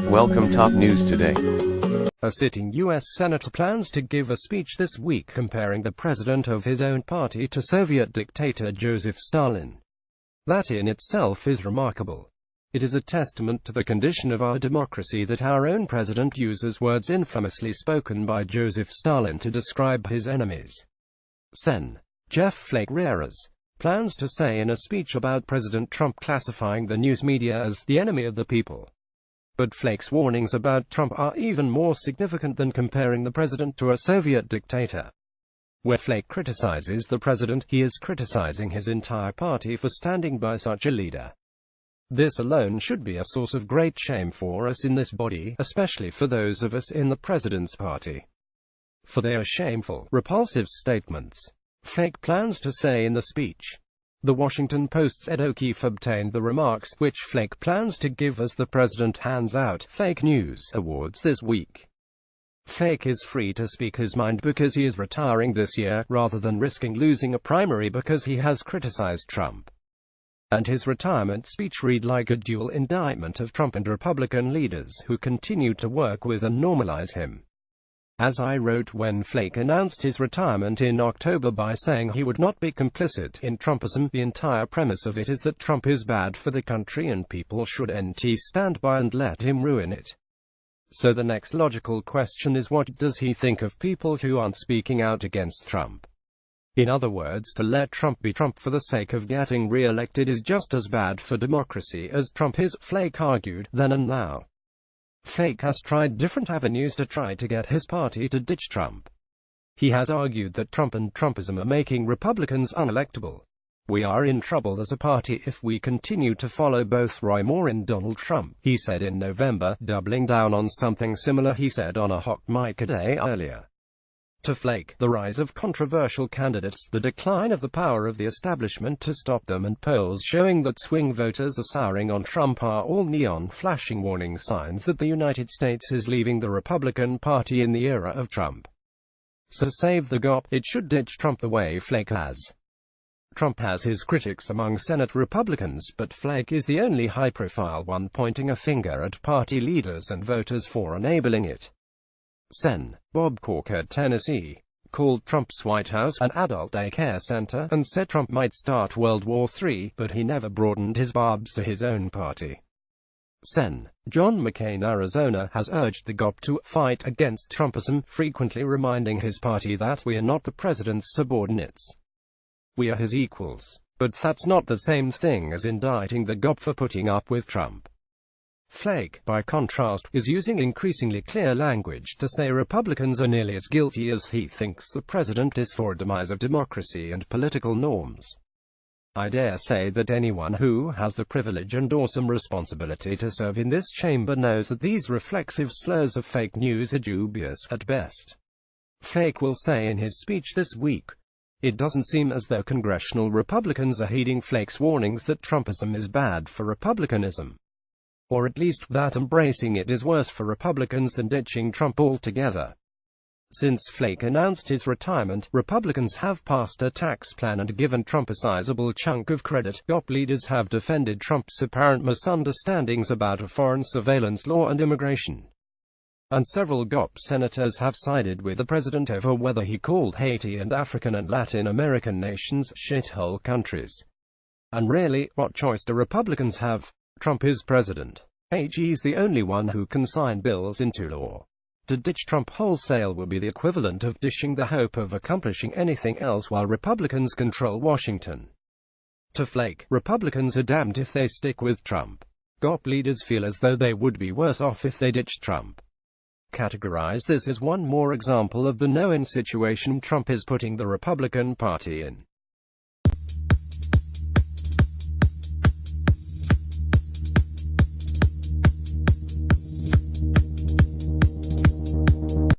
Welcome top news today. A sitting U.S. senator plans to give a speech this week comparing the president of his own party to Soviet dictator Joseph Stalin. That in itself is remarkable. It is a testament to the condition of our democracy that our own president uses words infamously spoken by Joseph Stalin to describe his enemies. Sen Jeff Flake plans to say in a speech about President Trump classifying the news media as the enemy of the people. But Flake's warnings about Trump are even more significant than comparing the president to a Soviet dictator. Where Flake criticizes the president, he is criticizing his entire party for standing by such a leader. This alone should be a source of great shame for us in this body, especially for those of us in the president's party. For they are shameful, repulsive statements, Flake plans to say in the speech. The Washington Post's Ed O'Keefe obtained the remarks, which Flake plans to give as the president hands out fake news awards this week. Flake is free to speak his mind because he is retiring this year, rather than risking losing a primary because he has criticized Trump. And his retirement speech read like a dual indictment of Trump and Republican leaders who continue to work with and normalize him. As I wrote when Flake announced his retirement in October by saying he would not be complicit in Trumpism, the entire premise of it is that Trump is bad for the country and people should stand by and let him ruin it. So the next logical question is, what does he think of people who aren't speaking out against Trump? In other words, to let Trump be Trump for the sake of getting re-elected is just as bad for democracy as Trump is, Flake argued, then and now. Flake has tried different avenues to try to get his party to ditch Trump. He has argued that Trump and Trumpism are making Republicans unelectable. We are in trouble as a party if we continue to follow both Roy Moore and Donald Trump, he said in November, doubling down on something similar he said on a hot mic a day earlier. To Flake, the rise of controversial candidates, the decline of the power of the establishment to stop them, and polls showing that swing voters are souring on Trump are all neon flashing warning signs that the United States is leaving the Republican Party in the era of Trump. So save the GOP, it should ditch Trump the way Flake has. Trump has his critics among Senate Republicans, but Flake is the only high-profile one pointing a finger at party leaders and voters for enabling it. Sen. Bob Corker, Tennessee, called Trump's White House an adult daycare center, and said Trump might start World War III, but he never broadened his barbs to his own party. Sen. John McCain, Arizona, has urged the GOP to fight against Trumpism, frequently reminding his party that we are not the president's subordinates. We are his equals. But that's not the same thing as indicting the GOP for putting up with Trump. Flake, by contrast, is using increasingly clear language to say Republicans are nearly as guilty as he thinks the president is for a demise of democracy and political norms. I dare say that anyone who has the privilege and awesome responsibility to serve in this chamber knows that these reflexive slurs of fake news are dubious at best. Flake will say in his speech this week. It doesn't seem as though congressional Republicans are heeding Flake's warnings that Trumpism is bad for Republicanism. Or at least that embracing it is worse for Republicans than ditching Trump altogether. Since Flake announced his retirement, Republicans have passed a tax plan and given Trump a sizable chunk of credit. GOP leaders have defended Trump's apparent misunderstandings about a foreign surveillance law and immigration. And several GOP senators have sided with the president over whether he called Haiti and African and Latin American nations shithole countries. And really, what choice do Republicans have? Trump is president. He's the only one who can sign bills into law. To ditch Trump wholesale will be the equivalent of dishing the hope of accomplishing anything else while Republicans control Washington. To Flake, Republicans are damned if they stick with Trump. GOP leaders feel as though they would be worse off if they ditched Trump. Categorize this as one more example of the no-win situation Trump is putting the Republican Party in.